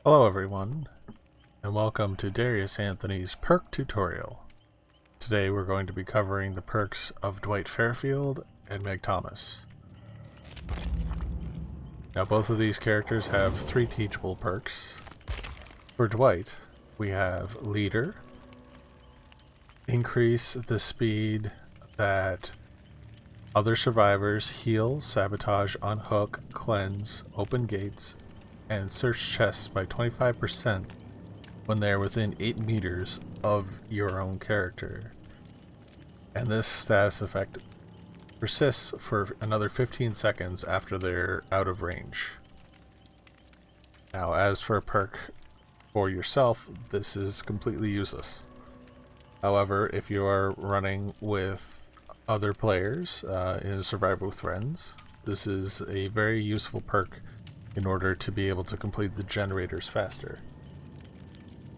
Hello everyone, and welcome to Darius Anthony's Perk tutorial. Today we're going to be covering the perks of Dwight Fairfield and Meg Thomas. Now both of these characters have 3 teachable perks. For Dwight, we have Leader, increase the speed that other survivors heal, sabotage, unhook, cleanse, open gates, and search chests by 25% when they are within 8 meters of your own character. And this status effect persists for another 15 seconds after they're out of range. Now, as for a perk for yourself, this is completely useless. However, if you are running with other players in a Survivor with Friends, this is a very useful perk in order to be able to complete the generators faster.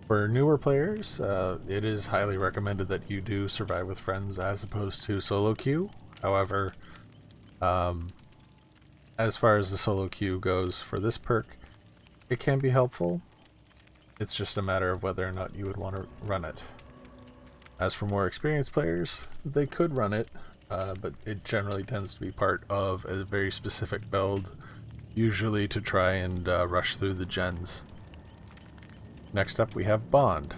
For newer players, it is highly recommended that you do Survive with Friends as opposed to solo queue. However, as far as the solo queue goes for this perk, it can be helpful. It's just a matter of whether or not you would want to run it. As for more experienced players, they could run it, but it generally tends to be part of a very specific build, usually to try and rush through the gens. Next up we have Bond.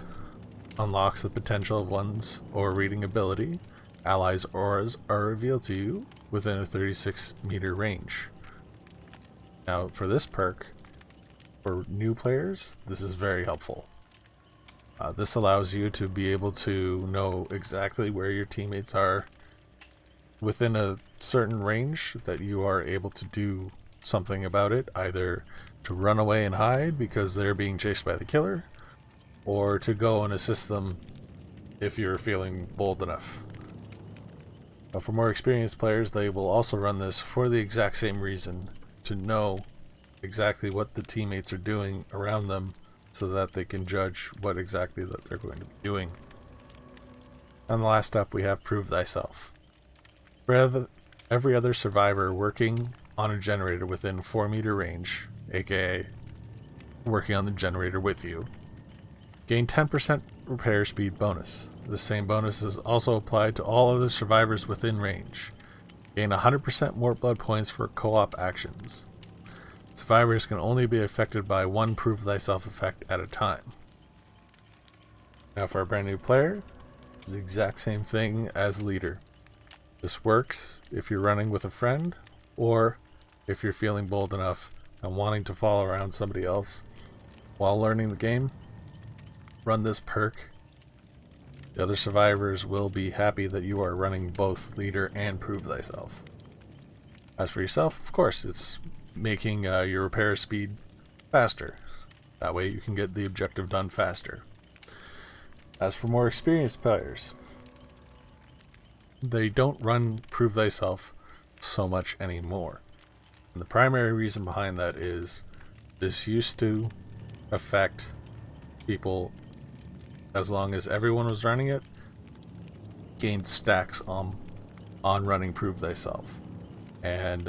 Unlocks the potential of one's aura reading ability. Allies' auras are revealed to you within a 36-meter range. Now for this perk, for new players, this is very helpful. This allows you to be able to know exactly where your teammates are within a certain range that you are able to do something about it, either to run away and hide because they're being chased by the killer, or to go and assist them if you're feeling bold enough. Now, for more experienced players, they will also run this for the exact same reason, to know exactly what the teammates are doing around them so that they can judge what exactly that they're going to be doing. And last up we have Prove Thyself. For every other survivor working on a generator within 4-meter range, aka working on the generator with you, gain 10% repair speed bonus. The same bonus is also applied to all other survivors within range. Gain 100% more blood points for co-op actions. Survivors can only be affected by one Prove Thyself effect at a time. Now for a brand new player, it's the exact same thing as Leader. This works if you're running with a friend, or if you're feeling bold enough and wanting to follow around somebody else while learning the game. Run this perk. The other survivors will be happy that you are running both Leader and Prove Thyself. As for yourself, of course, it's making your repair speed faster. That way you can get the objective done faster. As for more experienced players, they don't run Prove Thyself so much anymore. And the primary reason behind that is this used to affect people, as long as everyone was running it, gained stacks on running Prove Thyself. And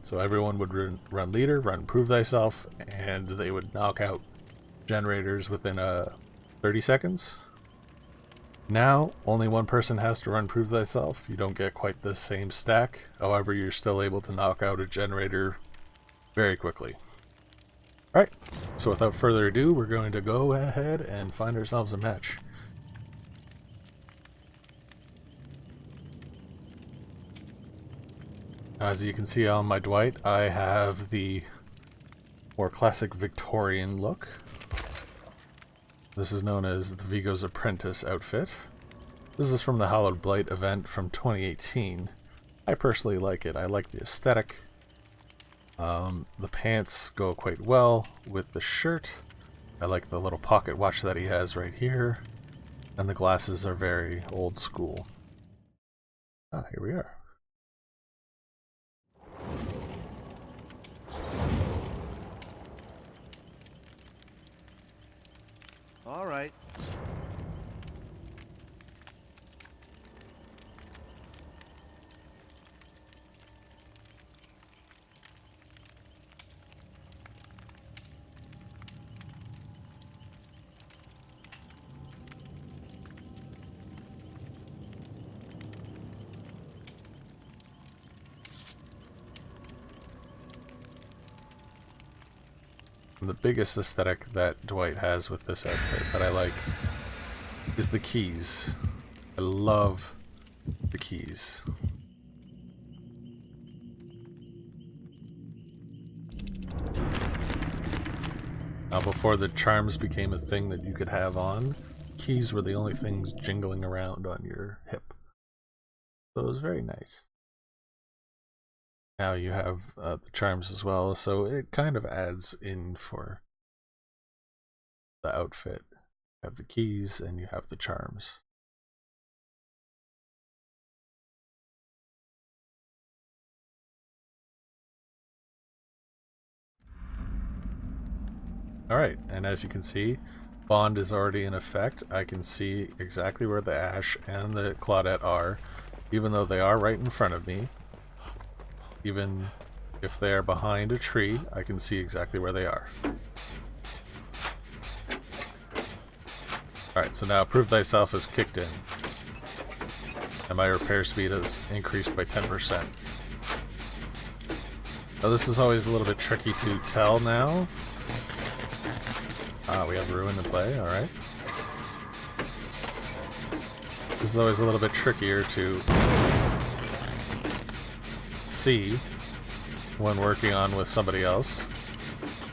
so everyone would run Leader, run Prove Thyself, and they would knock out generators within 30 seconds. Now, only one person has to run Prove Thyself. You don't get quite the same stack. However, you're still able to knock out a generator very quickly. Alright, so without further ado, we're going to go ahead and find ourselves a match. As you can see on my Dwight, I have the more classic Victorian look. This is known as the Vigo's Apprentice outfit. This is from the Hallowed Blight event from 2018. I personally like it. I like the aesthetic. The pants go quite well with the shirt. I like the little pocket watch that he has right here. And the glasses are very old school. Ah, here we are. All right. And the biggest aesthetic that Dwight has with this outfit that I like is the keys. I love the keys. Now, before the charms became a thing that you could have on, keys were the only things jingling around on your hip. So it was very nice. Now you have the charms as well, so it kind of adds in for the outfit. You have the keys and you have the charms. Alright, and as you can see, Bond is already in effect. I can see exactly where the Ash and the Claudette are, even though they are right in front of me. Even if they are behind a tree, I can see exactly where they are. Alright, so now Prove Thyself is kicked in. And my repair speed has increased by 10%. Now this is always a little bit tricky to tell now. We have Ruin to play, alright. This is always a little bit trickier to see when working on with somebody else.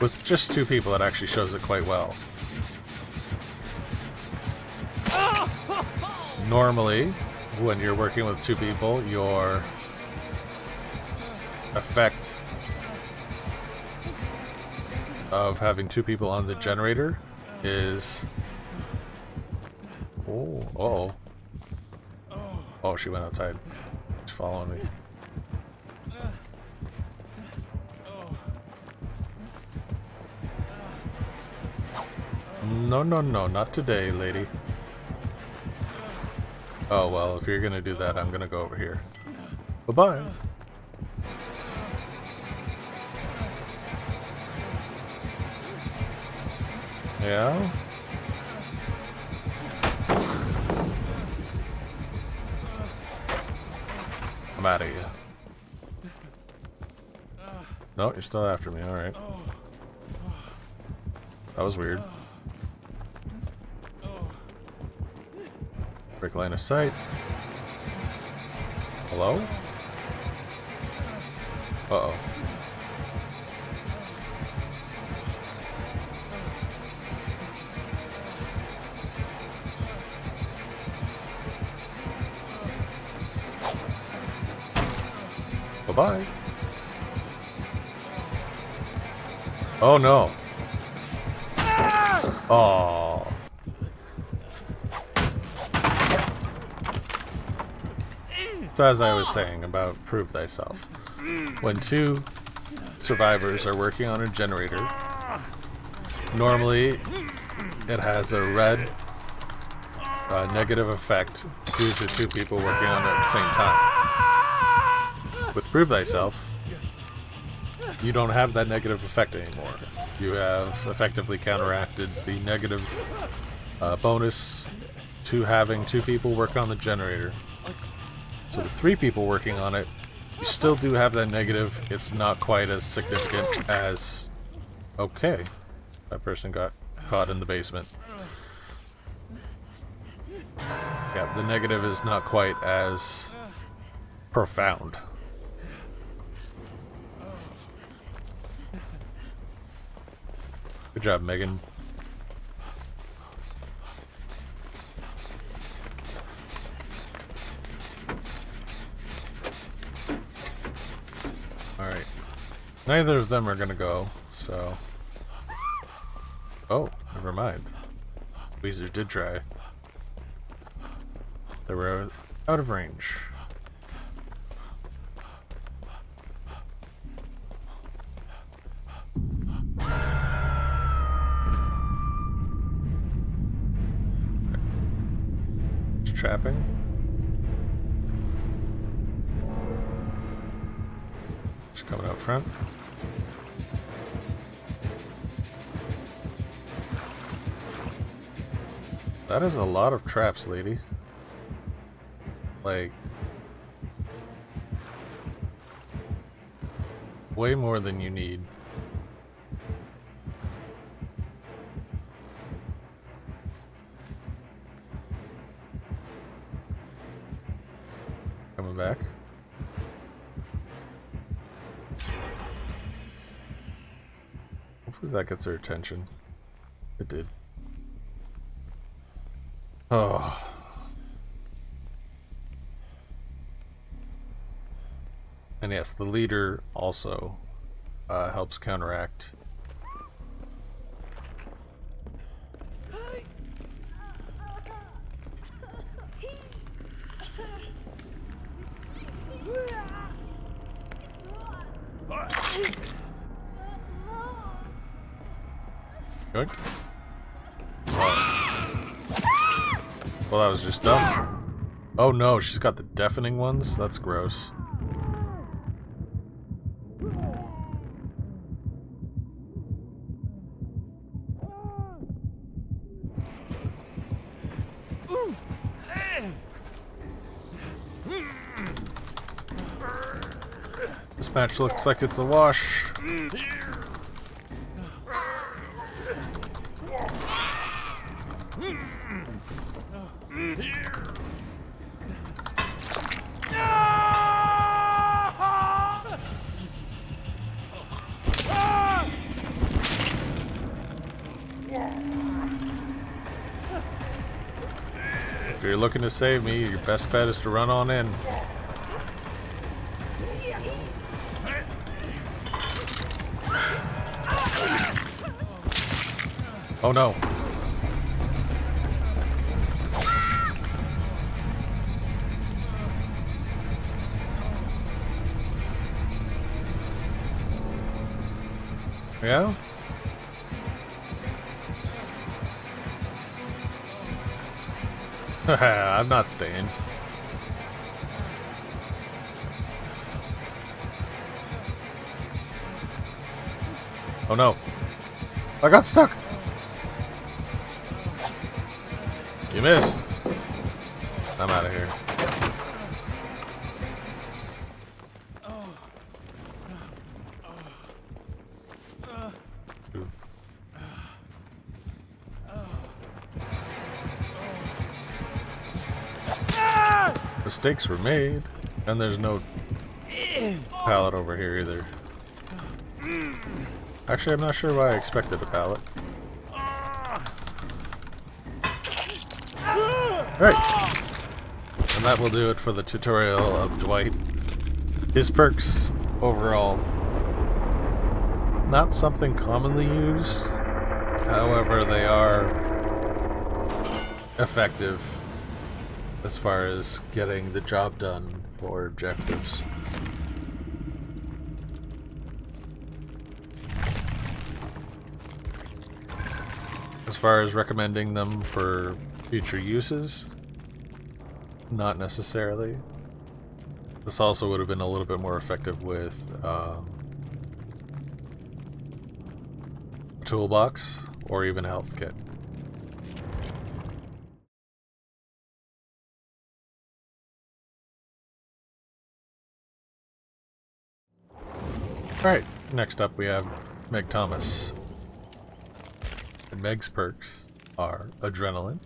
With just two people, it actually shows it quite well. Normally, when you're working with two people, your effect of having two people on the generator is... Oh, uh-oh. Oh, she went outside. She's following me. No, no, no, not today, lady. Oh, well, if you're gonna do that, I'm gonna go over here. Bye-bye. Yeah? I'm out of here. No, you're still after me, alright. That was weird. Break line of sight. Hello? Uh-oh. Bye-bye. Oh no. Oh. So as I was saying about Prove Thyself, when two survivors are working on a generator, normally it has a red negative effect due to two people working on it at the same time. With Prove Thyself, you don't have that negative effect anymore. You have effectively counteracted the negative bonus to having two people work on the generator. So the three people working on it, you still do have that negative. It's not quite as significant as... Okay. That person got caught in the basement. Yeah, the negative is not quite as profound. Good job, Megan. Alright. Neither of them are gonna go, so... Oh, never mind. Weezer did try. They were out of range. Trapping. Just coming out front. That is a lot of traps, lady. Like, way more than you need. coming back. Hopefully that gets her attention. It did. Oh. And yes, the leader also helps counteract. Yoink. Well, that was just dumb. Oh no, she's got the deafening ones? That's gross. This match looks like it's a wash. If you're looking to save me, your best bet is to run on in. Oh no. Yeah? I'm not staying. Oh no. I got stuck. You missed. I'm out of here. Ooh. Mistakes were made, and there's no pallet over here either. Actually, I'm not sure why I expected a pallet. Right. And that will do it for the tutorial of Dwight. His perks, overall, not something commonly used. However, they are effective as far as getting the job done for objectives. As far as recommending them for future uses, not necessarily. This also would have been a little bit more effective with a toolbox or even a health kit. Alright, next up we have Meg Thomas. And Meg's perks are Adrenaline,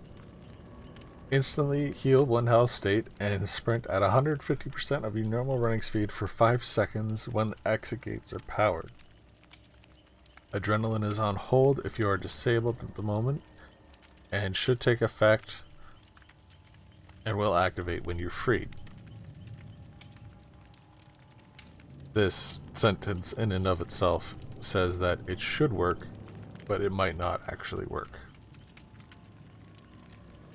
instantly heal 1 health state, and sprint at 150% of your normal running speed for 5 seconds when the exit gates are powered. Adrenaline is on hold if you are disabled at the moment, and should take effect and will activate when you're freed. This sentence in and of itself says that it should work, but it might not actually work.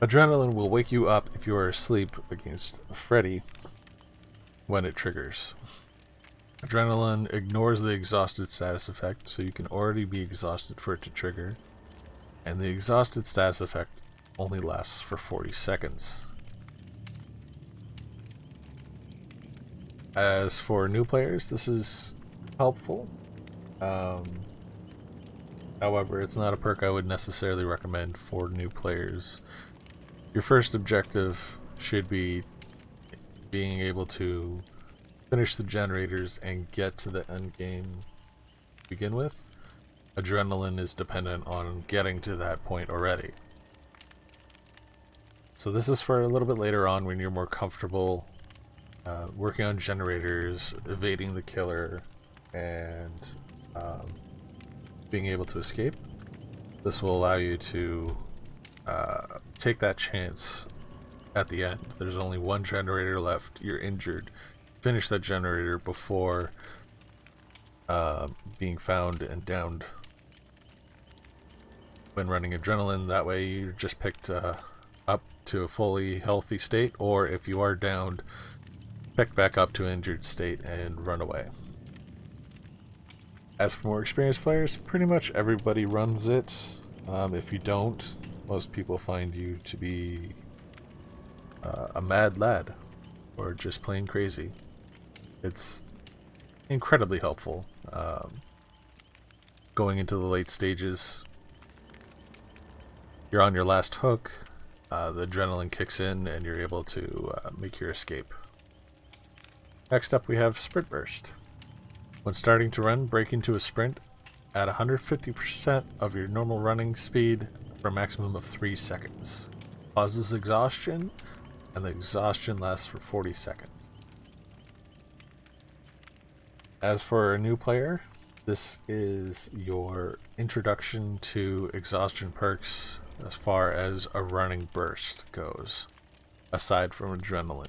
Adrenaline will wake you up if you are asleep against Freddy when it triggers. Adrenaline ignores the exhausted status effect, so you can already be exhausted for it to trigger, and the exhausted status effect only lasts for 40 seconds. As for new players, this is helpful. However, it's not a perk I would necessarily recommend for new players. Your first objective should be being able to finish the generators and get to the end game to begin with. Adrenaline is dependent on getting to that point already. So this is for a little bit later on when you're more comfortable working on generators, evading the killer, and being able to escape. This will allow you to take that chance at the end. There's only one generator left, you're injured. Finish that generator before being found and downed. When running adrenaline, that way you're just picked up to a fully healthy state, or if you are downed, pick back up to an injured state and run away. As for more experienced players, pretty much everybody runs it. If you don't, most people find you to be a mad lad or just plain crazy. It's incredibly helpful. Going into the late stages, you're on your last hook, the adrenaline kicks in and you're able to make your escape. Next up we have Sprint Burst. When starting to run, break into a sprint at 150% of your normal running speed for a maximum of 3 seconds. Causes exhaustion, and the exhaustion lasts for 40 seconds. As for a new player, this is your introduction to exhaustion perks as far as a running burst goes, aside from adrenaline.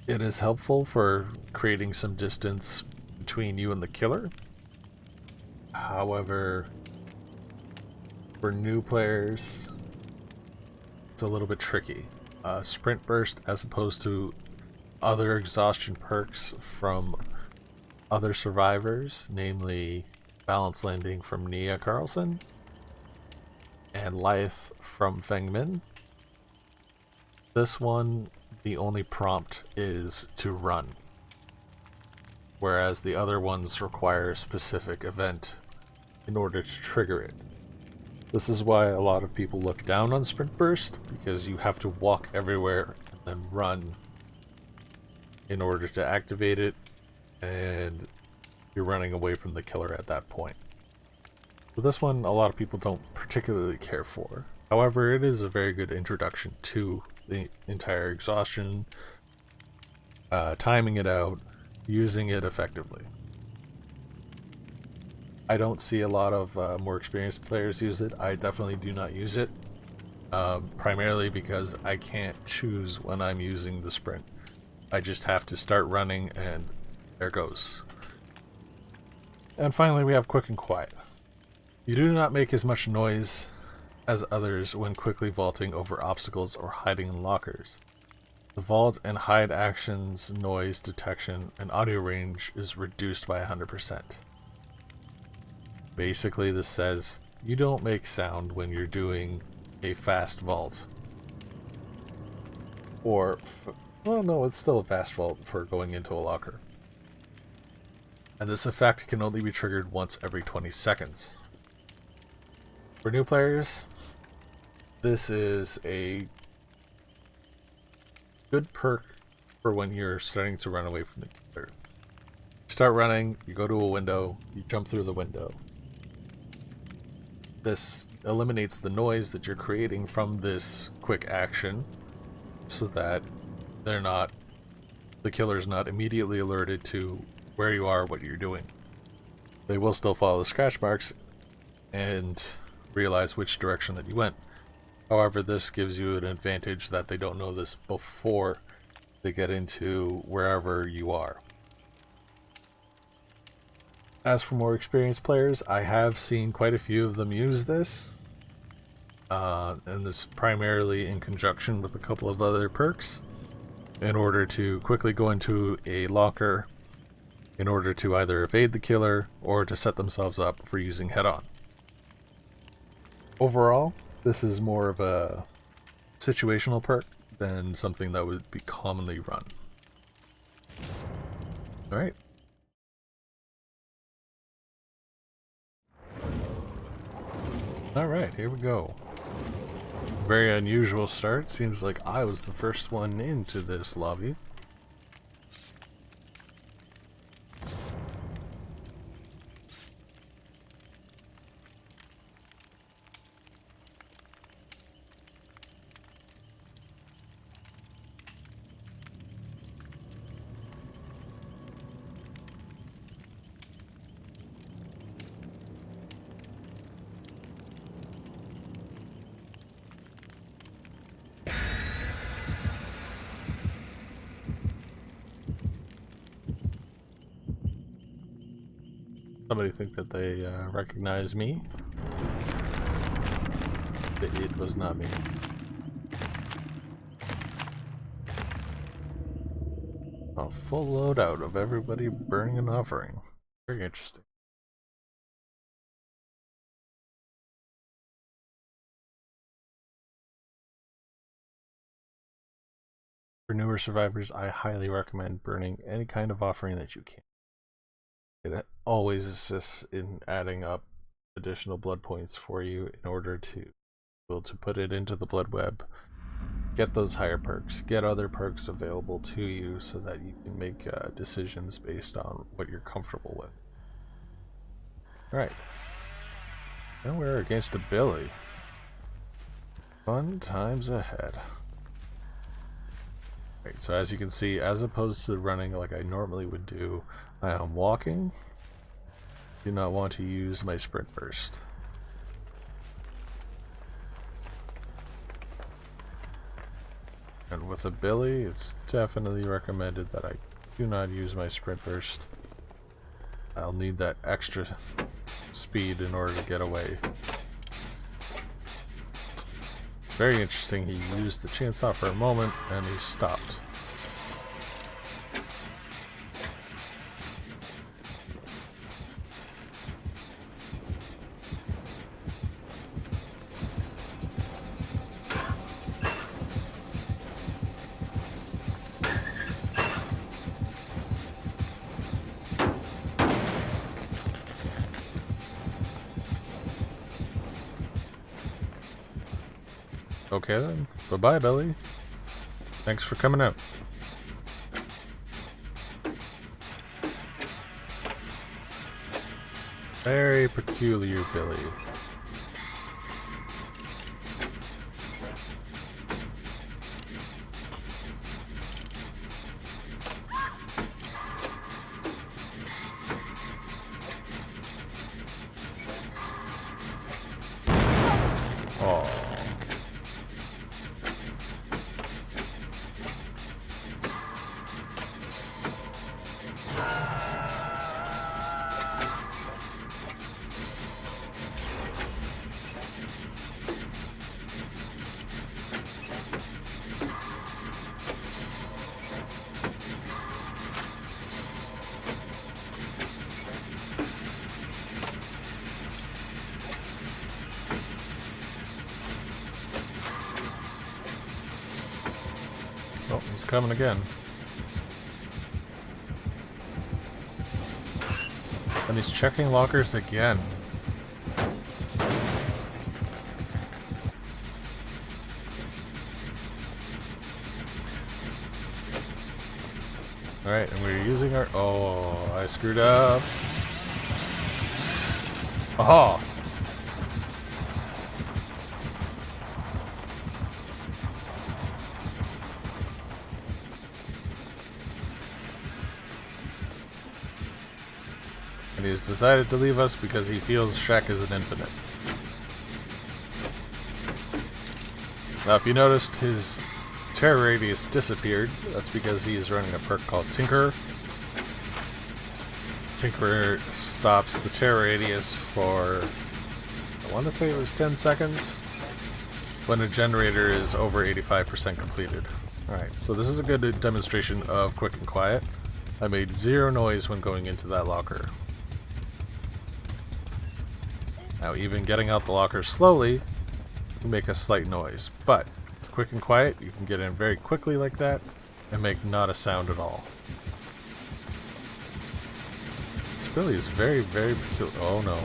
It is helpful for creating some distance between you and the killer. However, for new players, it's a little bit tricky. Sprint Burst, as opposed to other exhaustion perks from other survivors, namely Balance Landing from Nia Carlson and Life from Feng Min. This one, the only prompt is to run, whereas the other ones require a specific event in order to trigger it. This is why a lot of people look down on Sprint Burst, because you have to walk everywhere and then run in order to activate it, and you're running away from the killer at that point. So this one, a lot of people don't particularly care for. However, it is a very good introduction to the entire exhaustion, timing it out, using it effectively. I don't see a lot of more experienced players use it. I definitely do not use it, primarily because I can't choose when I'm using the sprint. I just have to start running and there goes. And finally we have Quick and Quiet. You do not make as much noise as others when quickly vaulting over obstacles or hiding in lockers. The vault and hide actions, noise detection, and audio range is reduced by 100%. Basically this says you don't make sound when you're doing a fast vault. Or, well no, it's still a fast vault for going into a locker. And this effect can only be triggered once every 20 seconds. For new players, this is a good perk for when you're starting to run away from the killer. You start running, you go to a window, you jump through the window. This eliminates the noise that you're creating from this quick action, so that the killer's not immediately alerted to where you are, what you're doing. They will still follow the scratch marks and realize which direction that you went. However, this gives you an advantage that they don't know this before they get into wherever you are. As for more experienced players, I have seen quite a few of them use this. And this primarily in conjunction with a couple of other perks in order to quickly go into a locker in order to either evade the killer or to set themselves up for using head-on. Overall, this is more of a situational perk than something that would be commonly run. Alright. Alright, here we go. Very unusual start. Seems like I was the first one into this lobby. Somebody think that they recognize me? It was not me. A full loadout of everybody burning an offering. Very interesting. For newer survivors, I highly recommend burning any kind of offering that you can. It always assists in adding up additional blood points for you in order to be able to put it into the blood web, get those higher perks, get other perks available to you so that you can make decisions based on what you're comfortable with. Alright. Now we're against a Billy. Fun times ahead. Right, so as you can see, as opposed to running like I normally would do, I am walking. Do not want to use my sprint burst. And with a Billy, it's definitely recommended that I do not use my sprint burst. I'll need that extra speed in order to get away. Very interesting, he used the chainsaw for a moment and he stopped. Okay then. Bye-bye, Billy. Thanks for coming out. Very peculiar, Billy. Oh, he's coming again. And he's checking lockers again. Alright, and we're using our... Oh, I screwed up. Oh! And he's decided to leave us because he feels Shaq is an infinite. Now, if you noticed, his terror radius disappeared. That's because he is running a perk called Tinkerer. Tinkerer stops the terror radius for, I want to say it was 10 seconds, when a generator is over 85% completed. Alright, so this is a good demonstration of quick and quiet. I made zero noise when going into that locker. Now, even getting out the locker slowly will make a slight noise, but it's quick and quiet. You can get in very quickly like that and make not a sound at all. This Billy is very, very peculiar. Oh no.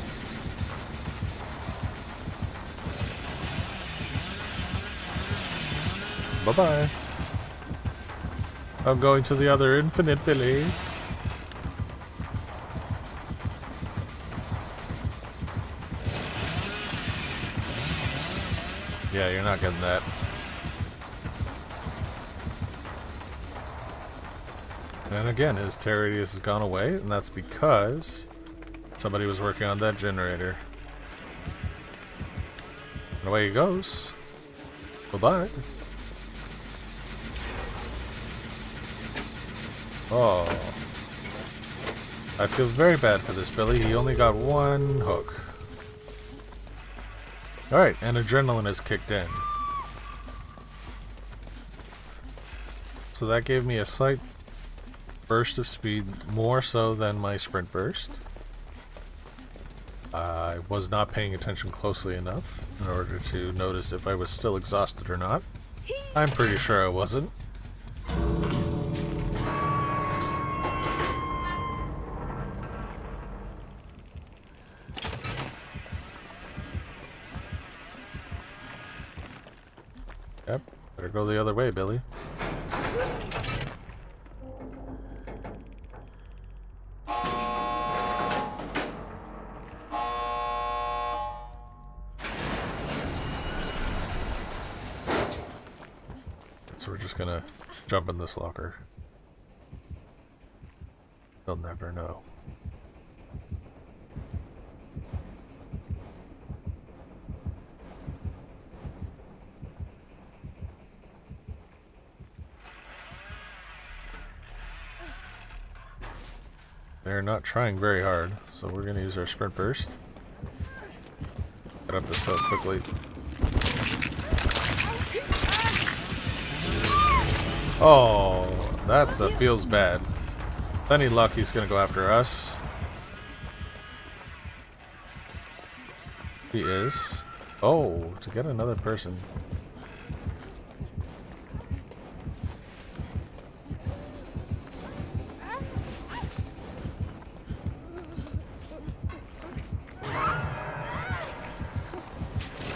Bye-bye. I'm going to the other infinite Billy. Yeah, you're not getting that. And again, his terror radius has gone away, and that's because somebody was working on that generator. And away he goes. Bye-bye. Oh. I feel very bad for this Billy. He only got one hook. Alright, and adrenaline has kicked in. So that gave me a slight burst of speed, more so than my sprint burst. I was not paying attention closely enough in order to notice if I was still exhausted or not. I'm pretty sure I wasn't. Yep, better go the other way, Billy. So we're just gonna jump in this locker. They'll never know. They're not trying very hard, so we're gonna use our sprint burst. Get up this hill quickly. Oh, that's feels bad. With any luck, he's gonna go after us. He is. Oh, to get another person.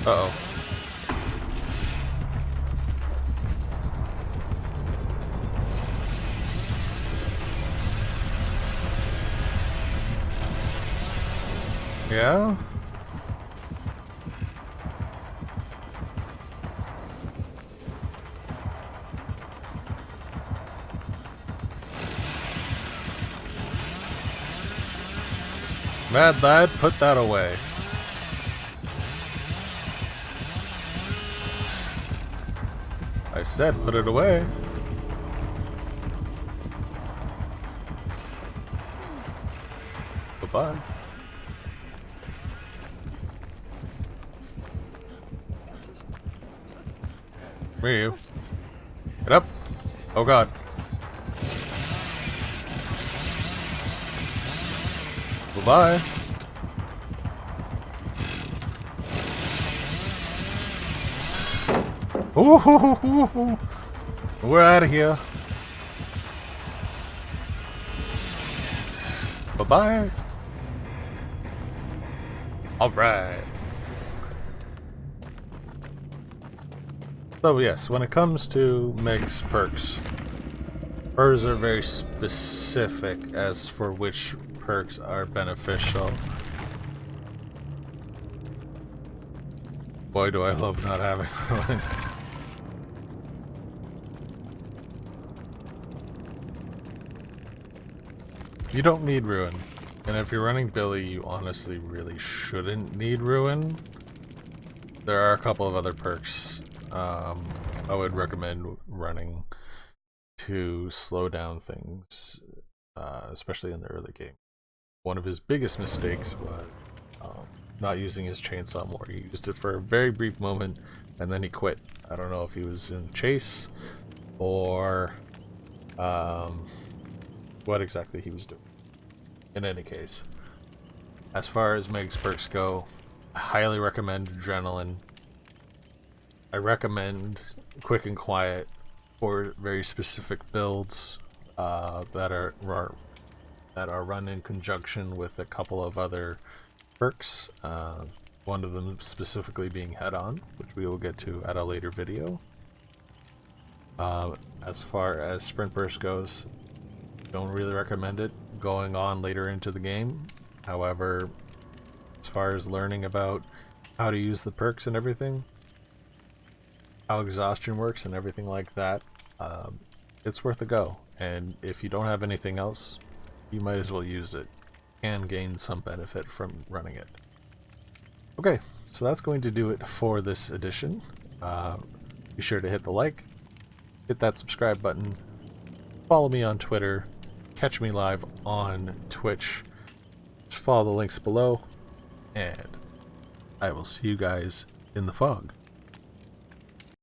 Uh-oh. Yeah? Mad lad, put that away. I said put it away. Goodbye. Where are you? Get up! Oh god. Goodbye. Ooh, we're out of here. Bye-bye. Alright. So yes, when it comes to Meg's perks, hers are very specific as for which perks are beneficial. Boy, do I love not having one. You don't need Ruin, and if you're running Billy, you honestly really shouldn't need Ruin. There are a couple of other perks I would recommend running to slow down things, especially in the early game. One of his biggest mistakes was not using his chainsaw more. He used it for a very brief moment, and then he quit. I don't know if he was in chase or what exactly he was doing. In any case, as far as Meg's perks go, I highly recommend Adrenaline. I recommend Quick and Quiet for very specific builds that are run in conjunction with a couple of other perks. One of them specifically being Head On, which we will get to at a later video. As far as Sprint Burst goes, don't really recommend it going on later into the game. However, as far as learning about how to use the perks and everything, how exhaustion works and everything like that, it's worth a go. And if you don't have anything else, you might as well use it and gain some benefit from running it. Okay, so that's going to do it for this edition. Be sure to hit the like, hit that subscribe button, follow me on Twitter, catch me live on Twitch. Just follow the links below, and I will see you guys in the fog.